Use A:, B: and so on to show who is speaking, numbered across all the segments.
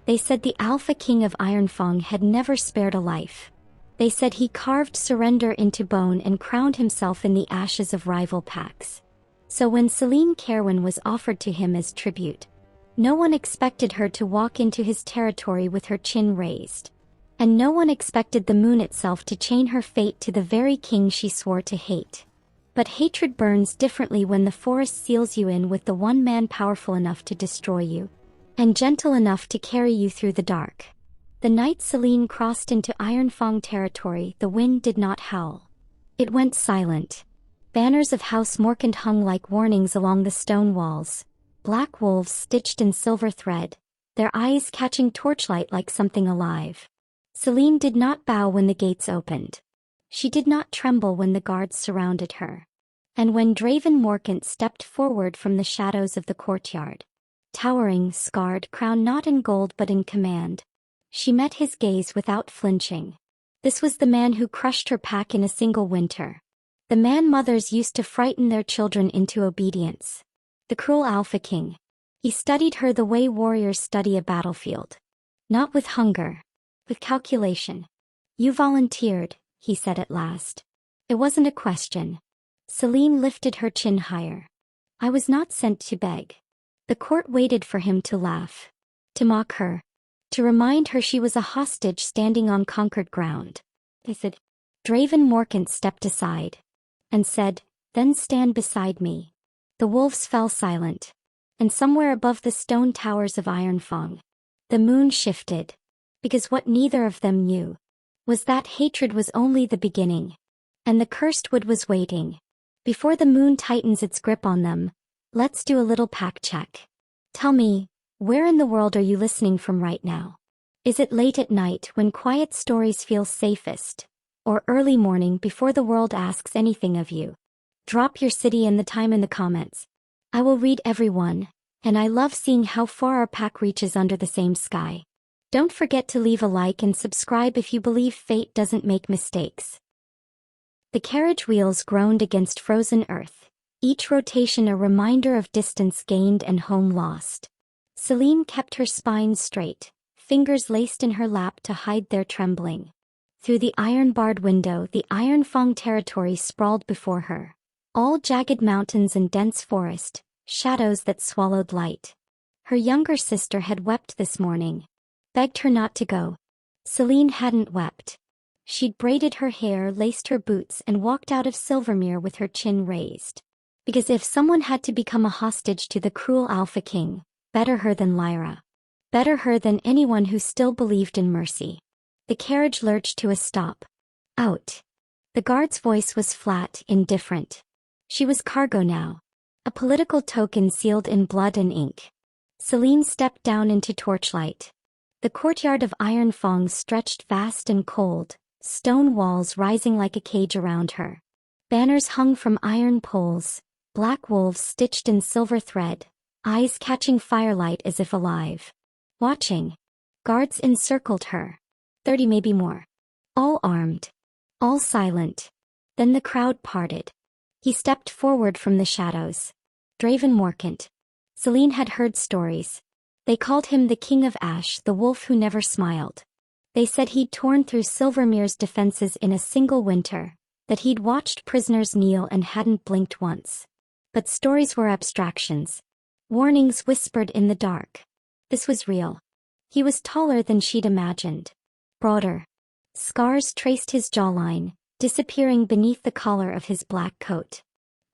A: They said the Alpha King of Ironfang had never spared a life. They said he carved surrender into bone and crowned himself in the ashes of rival packs. So when Selene Caerwyn was offered to him as tribute, no one expected her to walk into his territory with her chin raised. And no one expected the moon itself to chain her fate to the very king she swore to hate. But hatred burns differently when the forest seals you in with the one man powerful enough to destroy you, and gentle enough to carry you through the dark. The night Selene crossed into Ironfang territory, the wind did not howl. It went silent. Banners of House Morcant hung like warnings along the stone walls, black wolves stitched in silver thread, their eyes catching torchlight like something alive. Selene did not bow when the gates opened. She did not tremble when the guards surrounded her. And when Draven Morcant stepped forward from the shadows of the courtyard, towering, scarred, crowned not in gold but in command, she met his gaze without flinching. This was the man who crushed her pack in a single winter. The man mothers used to frighten their children into obedience. The cruel Alpha King. He studied her the way warriors study a battlefield. Not with hunger, with calculation. "You volunteered," he said at last. It wasn't a question. Selene lifted her chin higher. "I was not sent to beg." The court waited for him to laugh, to mock her, to remind her she was a hostage standing on conquered ground. They said. Draven Morcant stepped aside and said, "Then stand beside me." The wolves fell silent, and somewhere above the stone towers of Ironfang, the moon shifted, because what neither of them knew was that hatred was only the beginning, and the cursed wood was waiting. Before the moon tightens its grip on them, let's do a little pack check. Tell me, where in the world are you listening from right now? Is it late at night when quiet stories feel safest, or early morning before the world asks anything of you? Drop your city and the time in the comments. I will read every one, and I love seeing how far our pack reaches under the same sky. Don't forget to leave a like and subscribe if you believe fate doesn't make mistakes. The carriage wheels groaned against frozen earth, each rotation a reminder of distance gained and home lost. Selene kept her spine straight, fingers laced in her lap to hide their trembling. Through the iron-barred window, the Ironfang territory sprawled before her. All jagged mountains and dense forest, shadows that swallowed light. Her younger sister had wept this morning, begged her not to go. Selene hadn't wept. She'd braided her hair, laced her boots, and walked out of Silvermere with her chin raised. Because if someone had to become a hostage to the cruel Alpha King, better her than Lyra. Better her than anyone who still believed in mercy. The carriage lurched to a stop. Out. The guard's voice was flat, indifferent. She was cargo now. A political token sealed in blood and ink. Selene stepped down into torchlight. The courtyard of Ironfang stretched vast and cold, stone walls rising like a cage around her. Banners hung from iron poles, black wolves stitched in silver thread, eyes catching firelight as if alive. Watching. Guards encircled her. 30, maybe more. All armed. All silent. Then the crowd parted. He stepped forward from the shadows. Draven Morcant. Selene had heard stories. They called him the King of Ash, the wolf who never smiled. They said he'd torn through Silvermere's defenses in a single winter, that he'd watched prisoners kneel and hadn't blinked once. But stories were abstractions. Warnings whispered in the dark. This was real. He was taller than she'd imagined. Broader. Scars traced his jawline, disappearing beneath the collar of his black coat.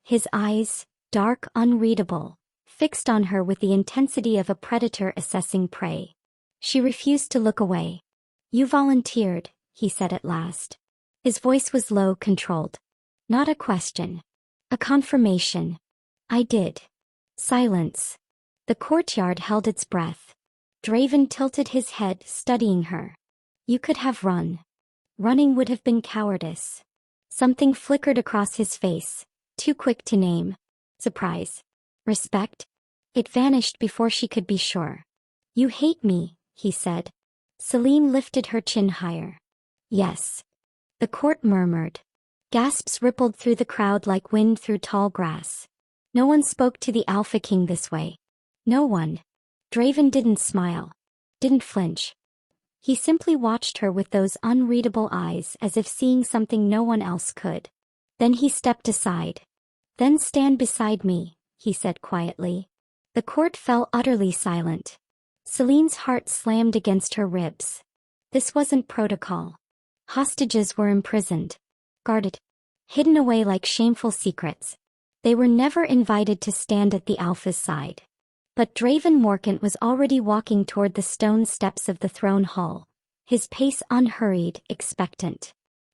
A: His eyes, dark, unreadable, fixed on her with the intensity of a predator assessing prey. She refused to look away. "You volunteered," he said at last. His voice was low, controlled. Not a question. A confirmation. "I did." Silence. The courtyard held its breath. Draven tilted his head, studying her. "You could have run. Running would have been cowardice." Something flickered across his face, too quick to name. Surprise. Respect? It vanished before she could be sure. "You hate me," he said. Selene lifted her chin higher. "Yes." The court murmured. Gasps rippled through the crowd like wind through tall grass. No one spoke to the Alpha King this way. No one. Draven didn't smile. didn't flinch. He simply watched her with those unreadable eyes as if seeing something no one else could. Then he stepped aside. "Then stand beside me," he said quietly. The court fell utterly silent. Selene's heart slammed against her ribs. This wasn't protocol. Hostages were imprisoned, guarded, hidden away like shameful secrets. They were never invited to stand at the Alpha's side. But Draven Morcant was already walking toward the stone steps of the throne hall, his pace unhurried, expectant.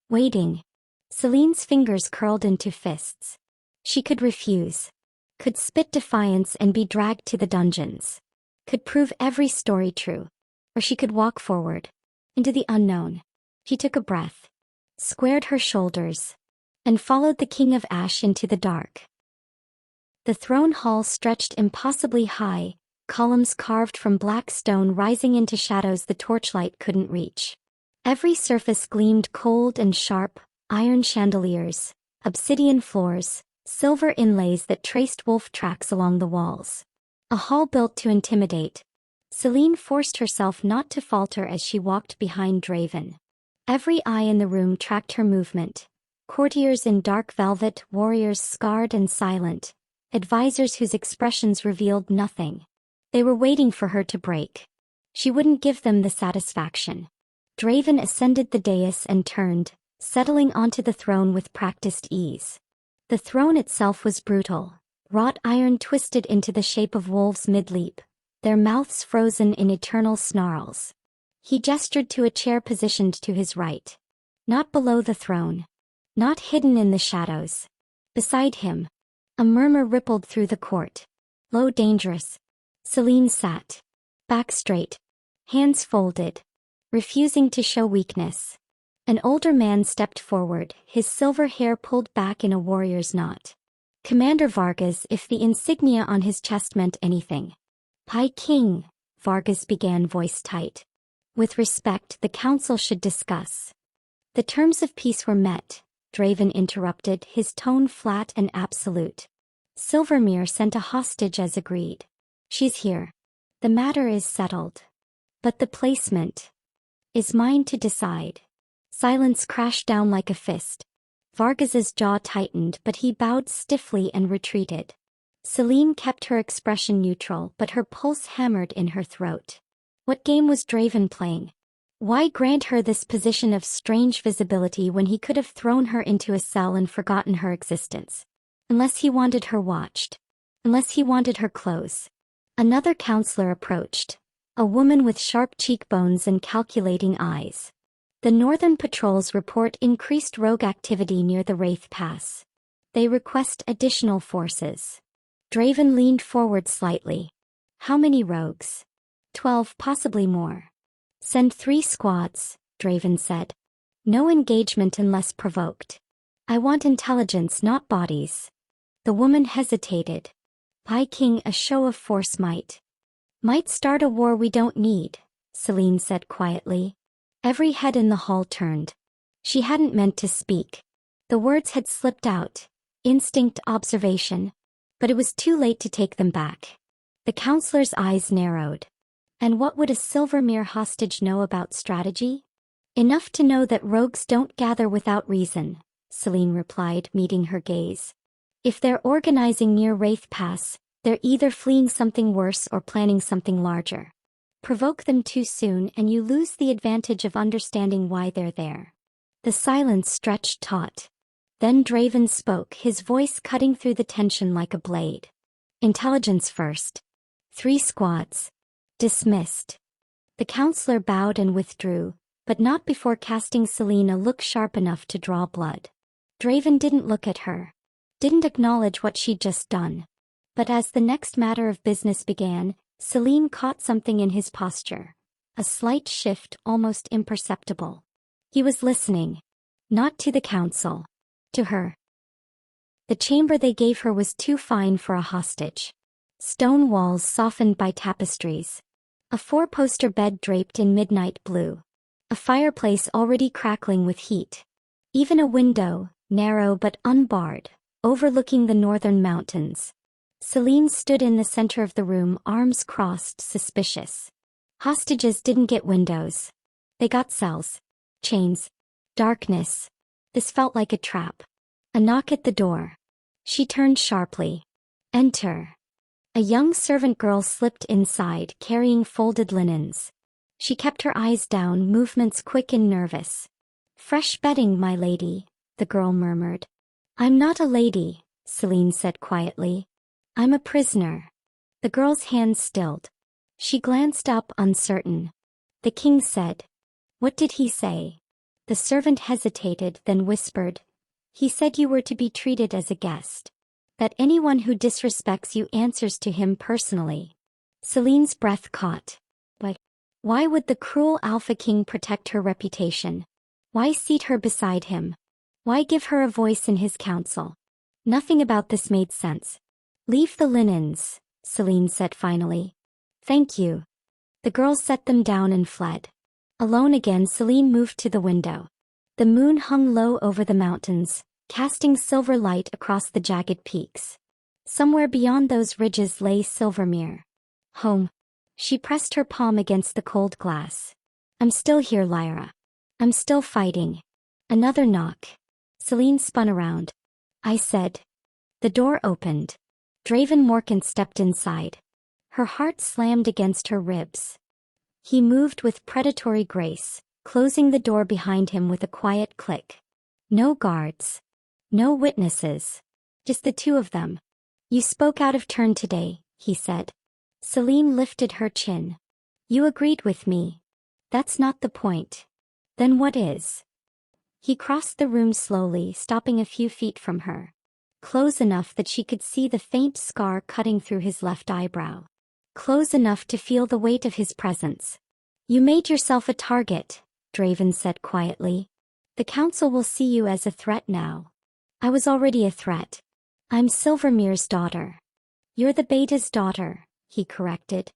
A: Waiting. Selene's fingers curled into fists. She could refuse. Could spit defiance and be dragged to the dungeons. Could prove every story true. Or she could walk forward. Into the unknown. She took a breath. Squared her shoulders. And followed the King of Ash into the dark. The throne hall stretched impossibly high, columns carved from black stone rising into shadows the torchlight couldn't reach. Every surface gleamed cold and sharp, iron chandeliers, obsidian floors, silver inlays that traced wolf tracks along the walls. A hall built to intimidate. Selene forced herself not to falter as she walked behind Draven. Every eye in the room tracked her movement. Courtiers in dark velvet, warriors scarred and silent. Advisors whose expressions revealed nothing. They were waiting for her to break. She wouldn't give them the satisfaction. Draven ascended the dais and turned, settling onto the throne with practiced ease. The throne itself was brutal, wrought iron twisted into the shape of wolves mid-leap, their mouths frozen in eternal snarls. He gestured to a chair positioned to his right. Not below the throne. Not hidden in the shadows. Beside him. A murmur rippled through the court. Low, dangerous. Selene sat. Back straight. Hands folded. Refusing to show weakness. An older man stepped forward, his silver hair pulled back in a warrior's knot. Commander Vargas, if the insignia on his chest meant anything. "High King," Vargas began, voice tight. "With respect, the council should discuss." "The terms of peace were met," Draven interrupted, his tone flat and absolute. "Silvermere sent a hostage as agreed. She's here. The matter is settled. But the placement is mine to decide." Silence crashed down like a fist. Vargas's jaw tightened, but he bowed stiffly and retreated. Selene kept her expression neutral, but her pulse hammered in her throat. What game was Draven playing? Why grant her this position of strange visibility when he could have thrown her into a cell and forgotten her existence? Unless he wanted her watched. Unless he wanted her close. Another counselor approached. A woman with sharp cheekbones and calculating eyes. The Northern Patrol's report increased rogue activity near the Wraith Pass. They request additional forces. Draven leaned forward slightly. "How many rogues?" 12, possibly more. "Send 3 squads," Draven said. "No engagement unless provoked. I want intelligence, not bodies." The woman hesitated. "High King, a show of force might start a war we don't need," Selene said quietly. Every head in the hall turned. She hadn't meant to speak. The words had slipped out. Instinct, observation. But it was too late to take them back. The counselor's eyes narrowed. And what would a Silvermere hostage know about strategy? "Enough to know that rogues don't gather without reason," Selene replied, meeting her gaze. "If they're organizing near Wraith Pass, they're either fleeing something worse or planning something larger. Provoke them too soon and you lose the advantage of understanding why they're there." The silence stretched taut. Then Draven spoke, his voice cutting through the tension like a blade. "Intelligence first. 3 squads. Dismissed." The counselor bowed and withdrew, but not before casting Selene a look sharp enough to draw blood. Draven didn't look at her. Didn't acknowledge what she'd just done. But as the next matter of business began, Selene caught something in his posture. A slight shift, almost imperceptible. He was listening. Not to the council. To her. The chamber they gave her was too fine for a hostage. Stone walls softened by tapestries. A 4-poster bed draped in midnight blue. A fireplace already crackling with heat. Even a window, narrow but unbarred, overlooking the northern mountains. Selene stood in the center of the room, arms crossed, suspicious. Hostages didn't get windows. They got cells. Chains. Darkness. This felt like a trap. A knock at the door. She turned sharply. Enter. A young servant girl slipped inside, carrying folded linens. She kept her eyes down, movements quick and nervous. Fresh bedding, my lady, the girl murmured. I'm not a lady, Selene said quietly. I'm a prisoner. The girl's hands stilled. She glanced up, uncertain. The king said. What did he say? The servant hesitated, then whispered. He said you were to be treated as a guest. That anyone who disrespects you answers to him personally. Selene's breath caught. But why would the cruel Alpha King protect her reputation? Why seat her beside him? Why give her a voice in his council? Nothing about this made sense. Leave the linens, Selene said finally. Thank you. The girl set them down and fled. Alone again, Selene moved to the window. The moon hung low over the mountains, casting silver light across the jagged peaks. Somewhere beyond those ridges lay Silvermere. Home. She pressed her palm against the cold glass. I'm still here, Lyra. I'm still fighting. Another knock. Selene spun around. I said. The door opened. Draven Morcant stepped inside. Her heart slammed against her ribs. He moved with predatory grace, closing the door behind him with a quiet click. No guards. No witnesses. Just the two of them. You spoke out of turn today, he said. Selene lifted her chin. You agreed with me. That's not the point. Then what is? He crossed the room slowly, stopping a few feet from her. Close enough that she could see the faint scar cutting through his left eyebrow. Close enough to feel the weight of his presence. You made yourself a target, Draven said quietly. The council will see you as a threat now. I was already a threat. I'm Silvermere's daughter. You're the Beta's daughter, he corrected.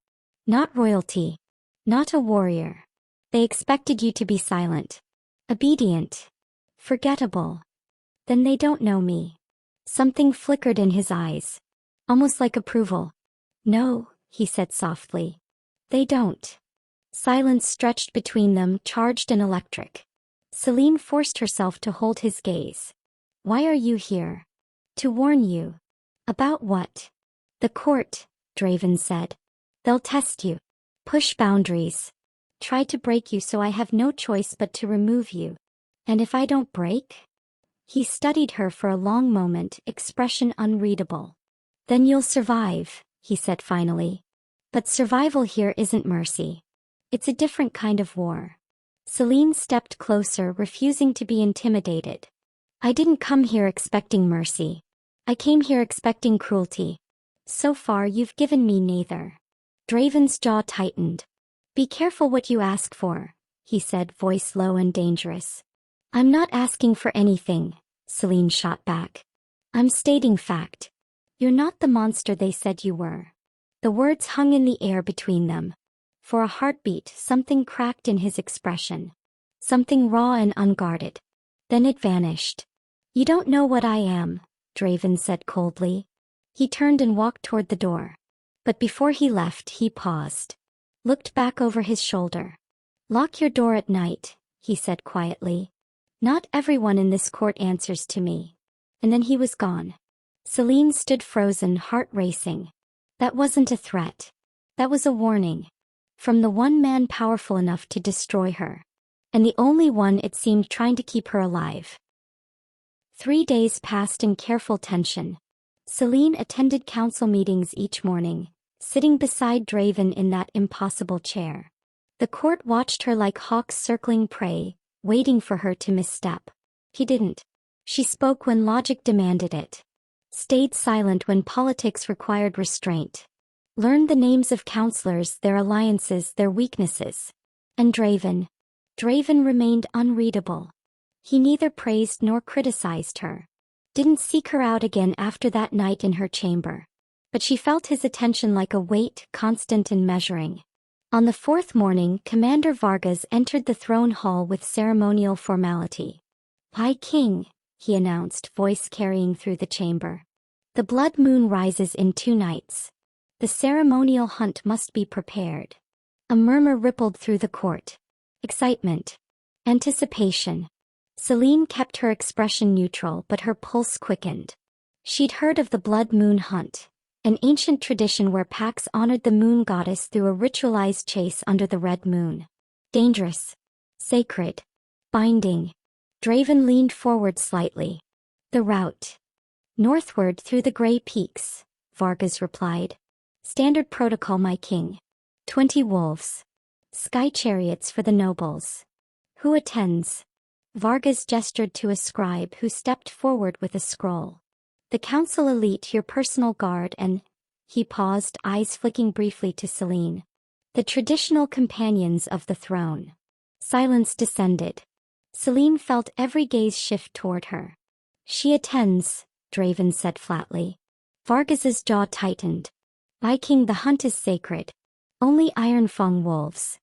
A: Not royalty. Not a warrior. They expected you to be silent. Obedient. Forgettable. Then they don't know me. Something flickered in his eyes. Almost like approval. No, he said softly. They don't. Silence stretched between them, charged and electric. Selene forced herself to hold his gaze. Why are you here? To warn you. About what? The court, Draven said. They'll test you. Push boundaries. Try to break you, so I have no choice but to remove you. And if I don't break? He studied her for a long moment, expression unreadable. Then you'll survive, he said finally. But survival here isn't mercy. It's a different kind of war. Selene stepped closer, refusing to be intimidated. I didn't come here expecting mercy. I came here expecting cruelty. So far you've given me neither. Draven's jaw tightened. Be careful what you ask for, he said, voice low and dangerous. I'm not asking for anything, Selene shot back. I'm stating fact. You're not the monster they said you were. The words hung in the air between them. For a heartbeat, something cracked in his expression. Something raw and unguarded. Then it vanished. You don't know what I am, Draven said coldly. He turned and walked toward the door. But before he left, he paused. Looked back over his shoulder. Lock your door at night, he said quietly. Not everyone in this court answers to me. And then he was gone. Selene stood frozen, heart racing. That wasn't a threat. That was a warning. From the one man powerful enough to destroy her. And the only one, it seemed, trying to keep her alive. 3 days passed in careful tension. Selene attended council meetings each morning, sitting beside Draven in that impossible chair. The court watched her like hawks circling prey, waiting for her to misstep. He didn't. She spoke when logic demanded it. Stayed silent when politics required restraint. Learned the names of counselors, their alliances, their weaknesses. And Draven remained unreadable. He neither praised nor criticized her. Didn't seek her out again after that night in her chamber. But she felt his attention like a weight, constant and measuring. On the 4th morning, Commander Vargas entered the throne hall with ceremonial formality. High King, he announced, voice carrying through the chamber. The blood moon rises in 2 nights. The ceremonial hunt must be prepared. A murmur rippled through the court. Excitement. Anticipation. Selene kept her expression neutral, but her pulse quickened. She'd heard of the blood moon hunt, an ancient tradition where packs honored the moon goddess through a ritualized chase under the red moon. Dangerous. Sacred. Binding. Draven leaned forward slightly. The route. Northward through the gray peaks, Vargas replied. Standard protocol, my king. 20 wolves. Sky chariots for the nobles. Who attends? Vargas gestured to a scribe who stepped forward with a scroll. The council elite, your personal guard, and... He paused, eyes flicking briefly to Selene. The traditional companions of the throne. Silence descended. Selene felt every gaze shift toward her. She attends, Draven said flatly. Vargas's jaw tightened. By king, the hunt is sacred. Only Ironfang wolves.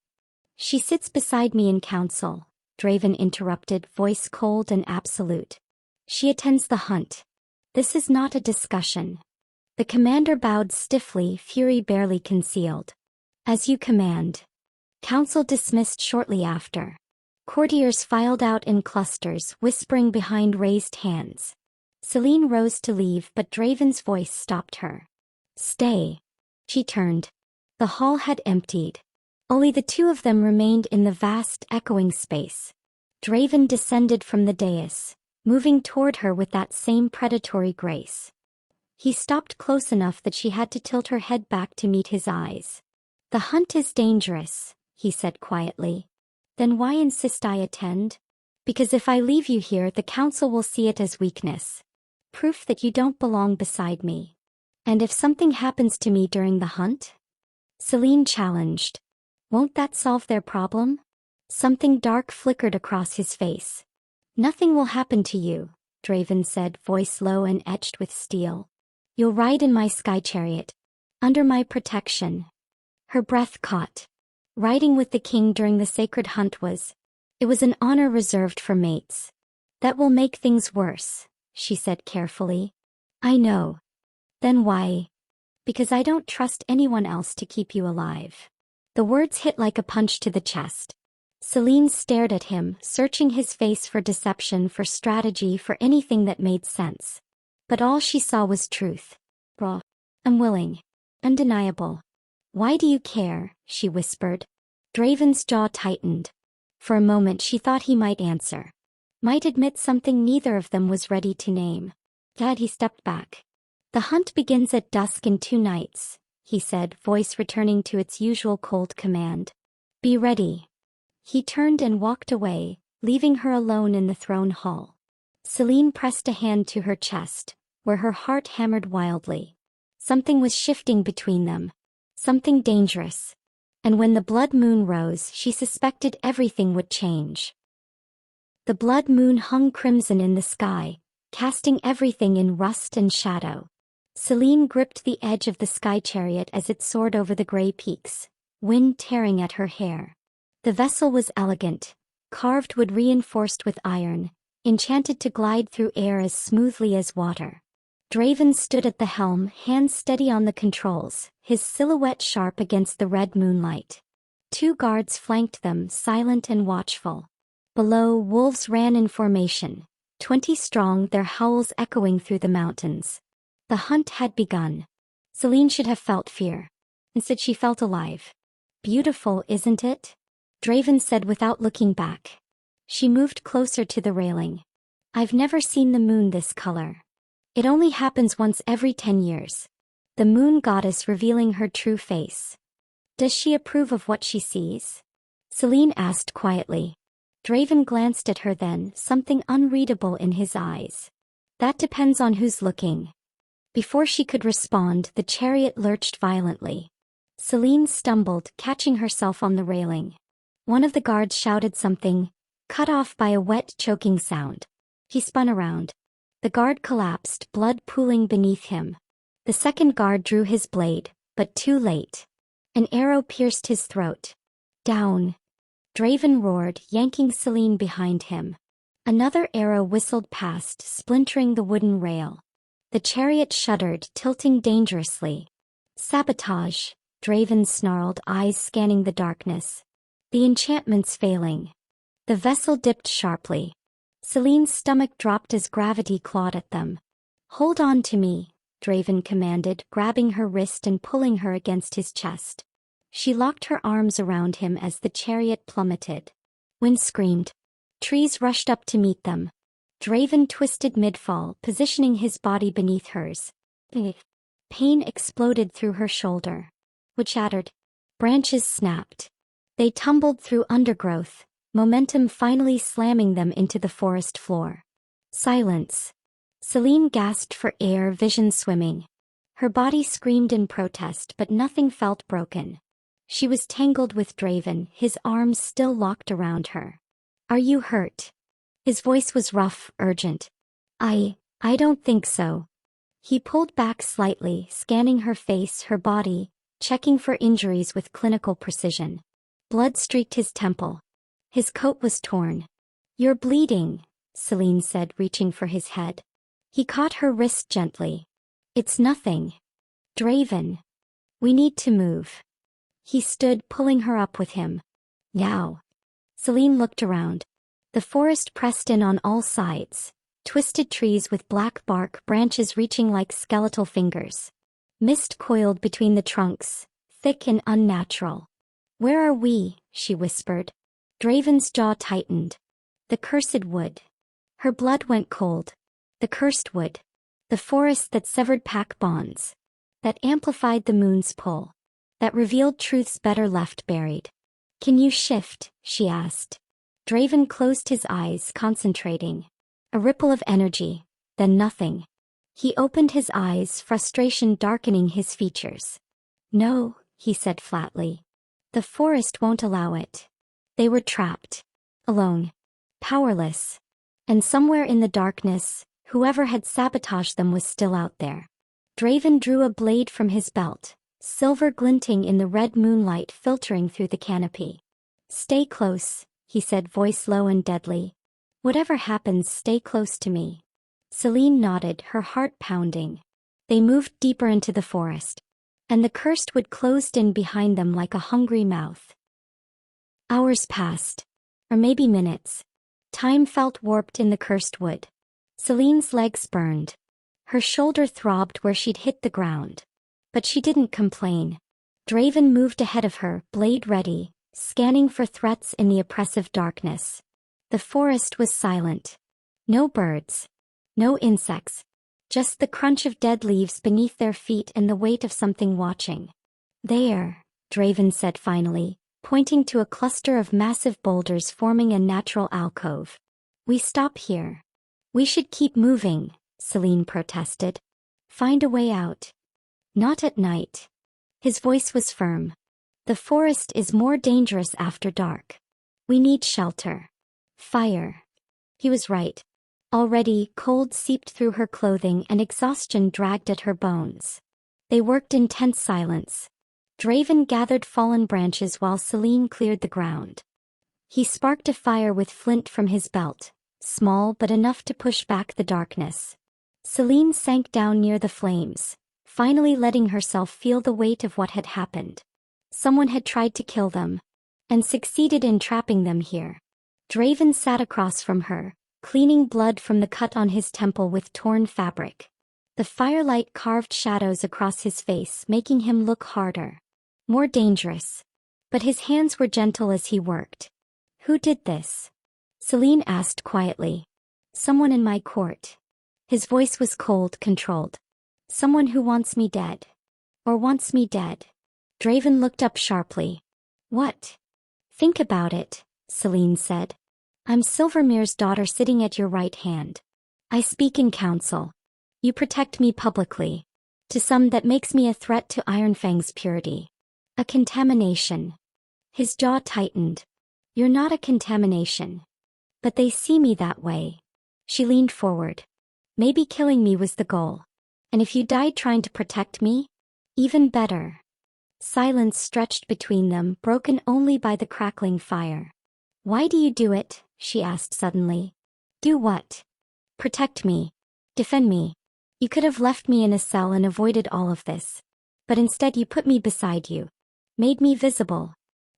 A: She sits beside me in council, Draven interrupted, voice cold and absolute. She attends the hunt. This is not a discussion. The commander bowed stiffly, fury barely concealed. As you command. Council dismissed shortly after. Courtiers filed out in clusters, whispering behind raised hands. Selene rose to leave, but Draven's voice stopped her. Stay. She turned. The hall had emptied. Only the two of them remained in the vast, echoing space. Draven descended from the dais, moving toward her with that same predatory grace. He stopped close enough that she had to tilt her head back to meet his eyes. The hunt is dangerous, he said quietly. Then why insist I attend? Because if I leave you here, the council will see it as weakness. Proof that you don't belong beside me. And if something happens to me during the hunt? Selene challenged. Won't that solve their problem? Something dark flickered across his face. Nothing will happen to you, Draven said, voice low and etched with steel. You'll ride in my sky chariot. Under my protection. Her breath caught. Riding with the king during the sacred hunt was... It was an honor reserved for mates. That will make things worse, she said carefully. I know. Then why? Because I don't trust anyone else to keep you alive. The words hit like a punch to the chest. Selene stared at him, searching his face for deception, for strategy, for anything that made sense. But all she saw was truth. Raw. Unwilling. Undeniable. Why do you care? She whispered. Draven's jaw tightened. For a moment she thought he might answer. Might admit something neither of them was ready to name. Dad, he stepped back. The hunt begins at dusk in 2 nights, he said, voice returning to its usual cold command. Be ready. He turned and walked away, leaving her alone in the throne hall. Selene pressed a hand to her chest, where her heart hammered wildly. Something was shifting between them. Something dangerous. And when the blood moon rose, she suspected everything would change. The blood moon hung crimson in the sky, casting everything in rust and shadow. Selene gripped the edge of the sky chariot as it soared over the gray peaks, wind tearing at her hair. The vessel was elegant, carved wood reinforced with iron, enchanted to glide through air as smoothly as water. Draven stood at the helm, hands steady on the controls, his silhouette sharp against the red moonlight. 2 guards flanked them, silent and watchful. Below, wolves ran in formation, 20 strong, their howls echoing through the mountains. The hunt had begun. Selene should have felt fear. Instead she felt alive. Beautiful, isn't it? Draven said without looking back. She moved closer to the railing. I've never seen the moon this color. It only happens once every 10 years. The moon goddess revealing her true face. Does she approve of what she sees? Selene asked quietly. Draven glanced at her then, something unreadable in his eyes. That depends on who's looking. Before she could respond, the chariot lurched violently. Selene stumbled, catching herself on the railing. One of the guards shouted something, cut off by a wet, choking sound. He spun around. The guard collapsed, blood pooling beneath him. The second guard drew his blade, but too late. An arrow pierced his throat. Down. Draven roared, yanking Selene behind him. Another arrow whistled past, splintering the wooden rail. The chariot shuddered, tilting dangerously. Sabotage. Draven snarled, eyes scanning the darkness. The enchantment's failing. The vessel dipped sharply. Selene's stomach dropped as gravity clawed at them. Hold on to me, Draven commanded, grabbing her wrist and pulling her against his chest. She locked her arms around him as the chariot plummeted. Wind screamed. Trees rushed up to meet them. Draven twisted mid-fall, positioning his body beneath hers. Pain exploded through her shoulder. Wood shattered. Branches snapped. They tumbled through undergrowth, momentum finally slamming them into the forest floor. Silence. Selene gasped for air, vision swimming. Her body screamed in protest, but nothing felt broken. She was tangled with Draven, his arms still locked around her. Are you hurt? His voice was rough, urgent. I don't think so. He pulled back slightly, scanning her face, her body, checking for injuries with clinical precision. Blood streaked his temple. His coat was torn. You're bleeding, Selene said, reaching for his head. He caught her wrist gently. It's nothing. Draven. We need to move. He stood, pulling her up with him. Now. Selene looked around. The forest pressed in on all sides. Twisted trees with black bark, branches reaching like skeletal fingers. Mist coiled between the trunks, thick and unnatural. Where are we? She whispered. Draven's jaw tightened. The cursed wood. Her blood went cold. The cursed wood. The forest that severed pack bonds. That amplified the moon's pull. That revealed truths better left buried. Can you shift? She asked. Draven closed his eyes, concentrating. A ripple of energy, then nothing. He opened his eyes, frustration darkening his features. No, he said flatly. The forest won't allow it. They were trapped. Alone. Powerless. And somewhere in the darkness, whoever had sabotaged them was still out there. Draven drew a blade from his belt, silver glinting in the red moonlight filtering through the canopy. Stay close, he said, voice low and deadly. Whatever happens, stay close to me. Selene nodded, her heart pounding. They moved deeper into the forest. And the cursed wood closed in behind them like a hungry mouth. Hours passed. Or maybe minutes. Time felt warped in the cursed wood. Selene's legs burned. Her shoulder throbbed where she'd hit the ground. But she didn't complain. Draven moved ahead of her, blade ready, scanning for threats in the oppressive darkness. The forest was silent. No birds. No insects. Just the crunch of dead leaves beneath their feet and the weight of something watching. There, Draven said finally, pointing to a cluster of massive boulders forming a natural alcove. We stop here. We should keep moving, Selene protested. Find a way out. Not at night. His voice was firm. The forest is more dangerous after dark. We need shelter. Fire. He was right. Already, cold seeped through her clothing and exhaustion dragged at her bones. They worked in tense silence. Draven gathered fallen branches while Selene cleared the ground. He sparked a fire with flint from his belt, small but enough to push back the darkness. Selene sank down near the flames, finally letting herself feel the weight of what had happened. Someone had tried to kill them, and succeeded in trapping them here. Draven sat across from her, cleaning blood from the cut on his temple with torn fabric. The firelight carved shadows across his face, making him look harder. More dangerous. But his hands were gentle as he worked. Who did this? Selene asked quietly. Someone in my court. His voice was cold, controlled. Someone who wants me dead. Or wants me dead. Draven looked up sharply. What? Think about it, Selene said. I'm Silvermere's daughter sitting at your right hand. I speak in council. You protect me publicly. To some that makes me a threat to Ironfang's purity. A contamination. His jaw tightened. You're not a contamination. But they see me that way. She leaned forward. Maybe killing me was the goal. And if you died trying to protect me? Even better. Silence stretched between them, broken only by the crackling fire. Why do you do it? She asked suddenly. Do what? Protect me. Defend me. You could have left me in a cell and avoided all of this. But instead you put me beside you. Made me visible.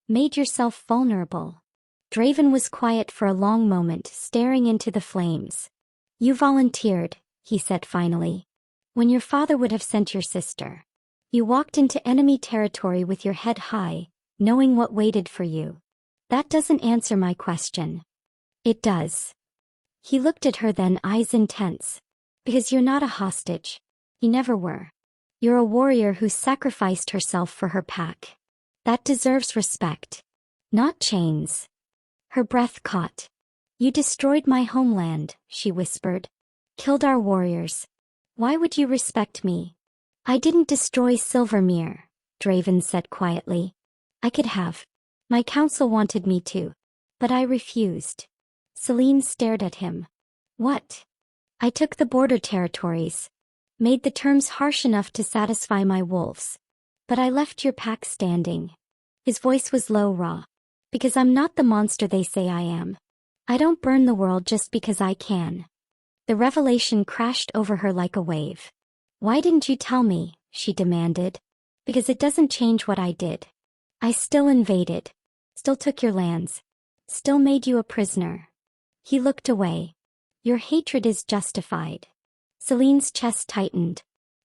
A: Made yourself vulnerable. Draven was quiet for a long moment, staring into the flames. You volunteered, he said finally. When your father would have sent your sister. You walked into enemy territory with your head high, knowing what waited for you. That doesn't answer my question. It does. He looked at her then, eyes intense. Because you're not a hostage. You never were. You're a warrior who sacrificed herself for her pack. That deserves respect. Not chains. Her breath caught. You destroyed my homeland, she whispered. Killed our warriors. Why would you respect me? I didn't destroy Silvermere, Draven said quietly. I could have. My council wanted me to. But I refused. Selene stared at him. What? I took the border territories. Made the terms harsh enough to satisfy my wolves. But I left your pack standing. His voice was low, raw. Because I'm not the monster they say I am. I don't burn the world just because I can. The revelation crashed over her like a wave. Why didn't you tell me? She demanded. Because it doesn't change what I did. I still invaded. Still took your lands. Still made you a prisoner. He looked away. Your hatred is justified. Selene's chest tightened.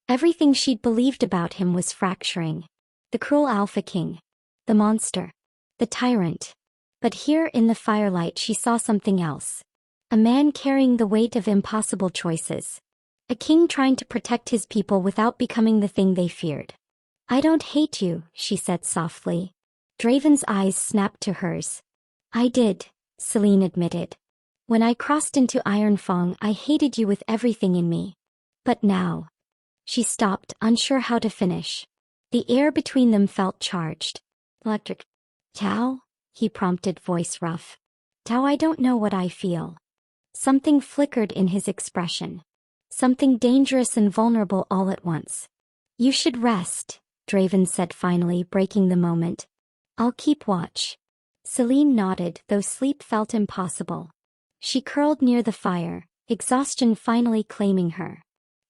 A: Everything she'd believed about him was fracturing. The cruel Alpha King. The monster. The tyrant. But here in the firelight she saw something else. A man carrying the weight of impossible choices. A king trying to protect his people without becoming the thing they feared. I don't hate you, she said softly. Draven's eyes snapped to hers. I did, Selene admitted. When I crossed into Ironfang, I hated you with everything in me. But now. She stopped, unsure how to finish. The air between them felt charged. Electric. Tao? He prompted, voice rough. Tao, I don't know what I feel. Something flickered in his expression. Something dangerous and vulnerable all at once. You should rest, Draven said finally, breaking the moment. I'll keep watch. Selene nodded, though sleep felt impossible. She curled near the fire, exhaustion finally claiming her.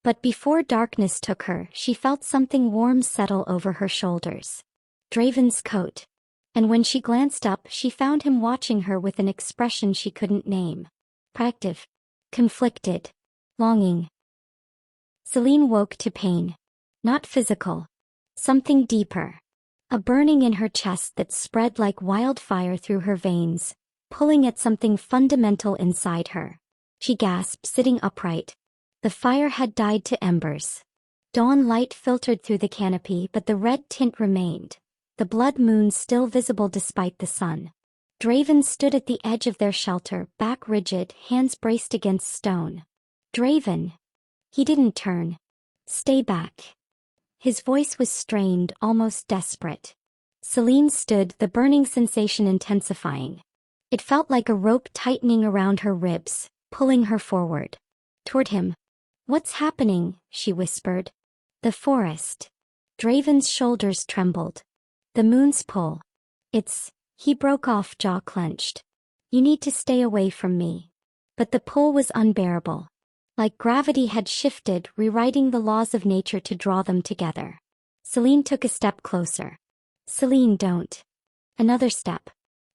A: But before darkness took her, she felt something warm settle over her shoulders. Draven's coat. And when she glanced up, she found him watching her with an expression she couldn't name. Proactive. Conflicted. Longing. Selene woke to pain. Not physical. Something deeper. A burning in her chest that spread like wildfire through her veins, pulling at something fundamental inside her. She gasped, sitting upright. The fire had died to embers. Dawn light filtered through the canopy, but the red tint remained. The blood moon still visible despite the sun. Draven stood at the edge of their shelter, back rigid, hands braced against stone. Draven. He didn't turn. Stay back. His voice was strained, almost desperate. Selene stood, the burning sensation intensifying. It felt like a rope tightening around her ribs, pulling her forward. Toward him. What's happening? She whispered. The forest. Draven's shoulders trembled. The moon's pull. He broke off, jaw clenched. You need to stay away from me. But the pull was unbearable. Like gravity had shifted, rewriting the laws of nature to draw them together. Selene took a step closer. Selene, don't. Another step.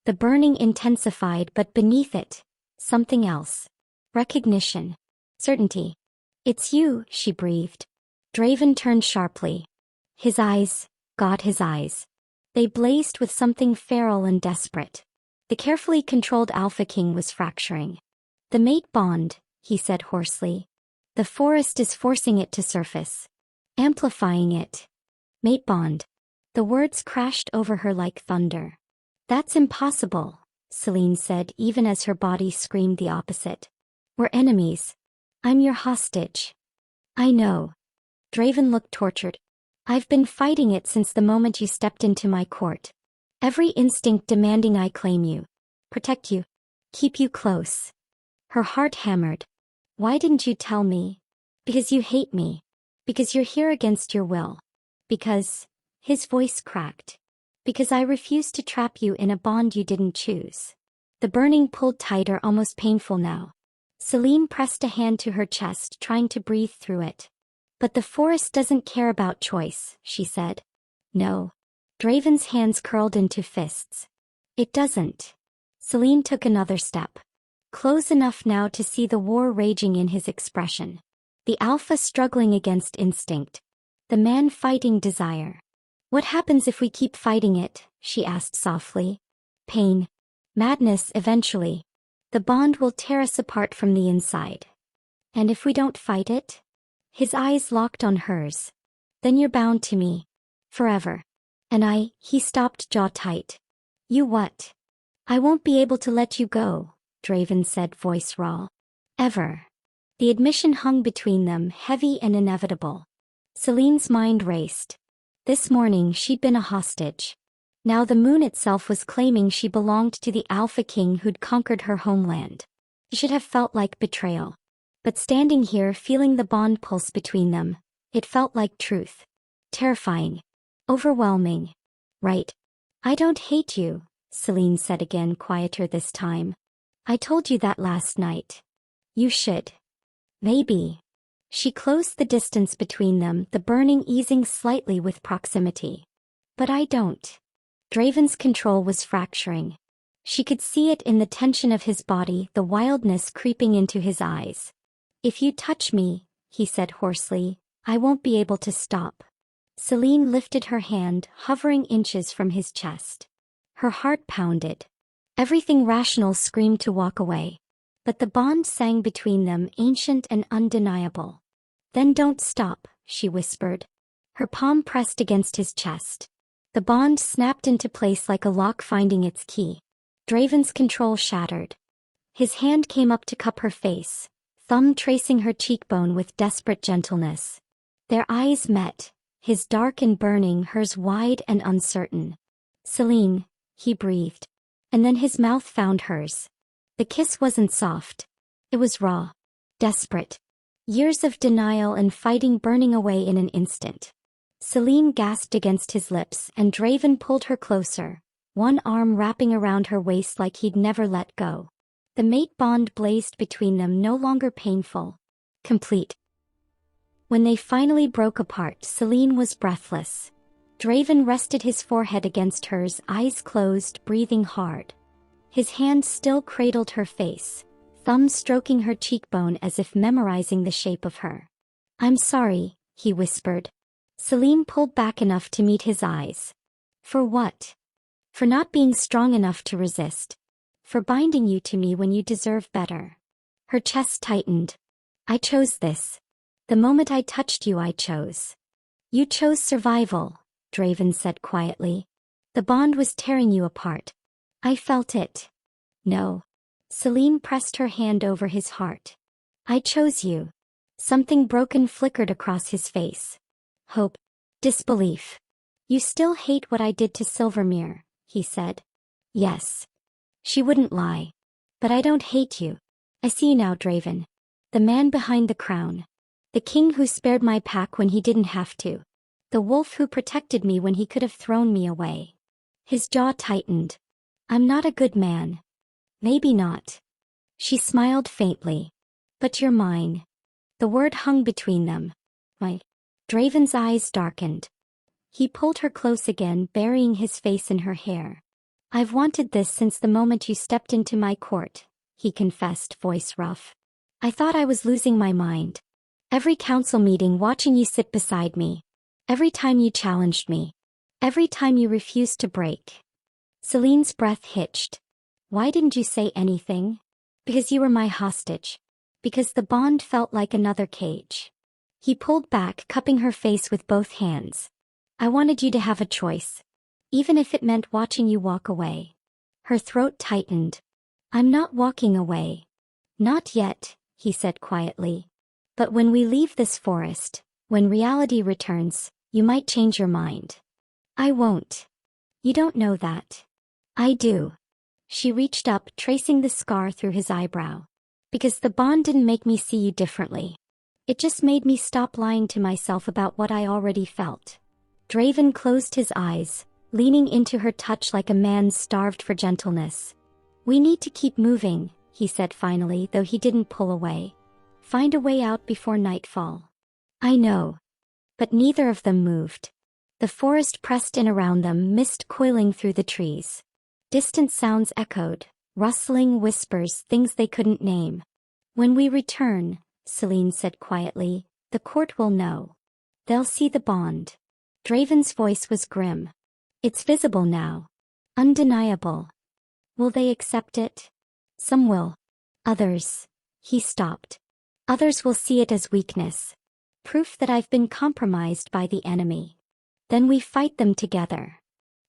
A: The burning intensified, but beneath it, something else. Recognition. Certainty. It's you, she breathed. Draven turned sharply. His eyes. His eyes. They blazed with something feral and desperate. The carefully controlled Alpha King was fracturing. The mate bond, he said hoarsely. The forest is forcing it to surface. Amplifying it. Mate bond. The words crashed over her like thunder. That's impossible, Selene said, even as her body screamed the opposite. We're enemies. I'm your hostage. I know. Draven looked tortured. I've been fighting it since the moment you stepped into my court. Every instinct demanding I claim you. Protect you. Keep you close. Her heart hammered. Why didn't you tell me? Because you hate me. Because you're here against your will. Because... His voice cracked. Because I refuse to trap you in a bond you didn't choose. The burning pulled tighter, almost painful now. Selene pressed a hand to her chest, trying to breathe through it. But the forest doesn't care about choice, she said. No. Draven's hands curled into fists. It doesn't. Selene took another step. Close enough now to see the war raging in his expression. The alpha struggling against instinct. The man fighting desire. What happens if we keep fighting it? She asked softly. Pain. Madness eventually. The bond will tear us apart from the inside. And if we don't fight it? His eyes locked on hers. Then you're bound to me. Forever. And he stopped, jaw tight. You what? I won't be able to let you go, Draven said, voice raw. Ever. The admission hung between them, heavy and inevitable. Selene's mind raced. This morning she'd been a hostage. Now the moon itself was claiming she belonged to the Alpha King who'd conquered her homeland. It should have felt like betrayal. But standing here feeling the bond pulse between them, it felt like truth. Terrifying. Overwhelming. Right. I don't hate you, Selene said again, quieter this time. I told you that last night. You should. Maybe. She closed the distance between them, the burning easing slightly with proximity. But I don't. Draven's control was fracturing. She could see it in the tension of his body, the wildness creeping into his eyes. If you touch me, he said hoarsely, I won't be able to stop. Selene lifted her hand, hovering inches from his chest. Her heart pounded. Everything rational screamed to walk away. But the bond sang between them, ancient and undeniable. Then don't stop, she whispered. Her palm pressed against his chest. The bond snapped into place like a lock finding its key. Draven's control shattered. His hand came up to cup her face, thumb tracing her cheekbone with desperate gentleness. Their eyes met, his dark and burning, hers wide and uncertain. Selene, he breathed. And then his mouth found hers. The kiss wasn't soft. It was raw. Desperate. Years of denial and fighting burning away in an instant. Selene gasped against his lips and Draven pulled her closer, one arm wrapping around her waist like he'd never let go. The mate bond blazed between them, no longer painful. Complete. When they finally broke apart, Selene was breathless. Draven rested his forehead against hers, eyes closed, breathing hard. His hand still cradled her face, thumb stroking her cheekbone as if memorizing the shape of her. I'm sorry, he whispered. Selene pulled back enough to meet his eyes. For what? For not being strong enough to resist. For binding you to me when you deserve better. Her chest tightened. I chose this. The moment I touched you, I chose. You chose survival, Draven said quietly. The bond was tearing you apart. I felt it. No. Selene pressed her hand over his heart. I chose you. Something broken flickered across his face. Hope. Disbelief. You still hate what I did to Silvermere, he said. Yes. She wouldn't lie. But I don't hate you. I see now, Draven. The man behind the crown. The king who spared my pack when he didn't have to. The wolf who protected me when he could have thrown me away. His jaw tightened. I'm not a good man. Maybe not. She smiled faintly. But you're mine. The word hung between them. My. Draven's eyes darkened. He pulled her close again, burying his face in her hair. I've wanted this since the moment you stepped into my court, he confessed, voice rough. I thought I was losing my mind. Every council meeting watching you sit beside me. Every time you challenged me. Every time you refused to break. Selene's breath hitched. Why didn't you say anything? Because you were my hostage. Because the bond felt like another cage. He pulled back, cupping her face with both hands. I wanted you to have a choice. Even if it meant watching you walk away. Her throat tightened. I'm not walking away. Not yet, he said quietly. But when we leave this forest, when reality returns, you might change your mind. I won't. You don't know that. I do. She reached up, tracing the scar through his eyebrow. Because the bond didn't make me see you differently. It just made me stop lying to myself about what I already felt. Draven closed his eyes, leaning into her touch like a man starved for gentleness. We need to keep moving, he said finally, though he didn't pull away. Find a way out before nightfall. I know. but neither of them moved. The forest pressed in around them, mist coiling through the trees. Distant sounds echoed, rustling whispers, things they couldn't name. "When we return," Selene said quietly, "the court will know. They'll see the bond." Draven's voice was grim. "It's visible now. Undeniable. Will they accept it? Some will. Others." He stopped. "Others will see it as weakness. Proof that I've been compromised by the enemy. Then we fight them together."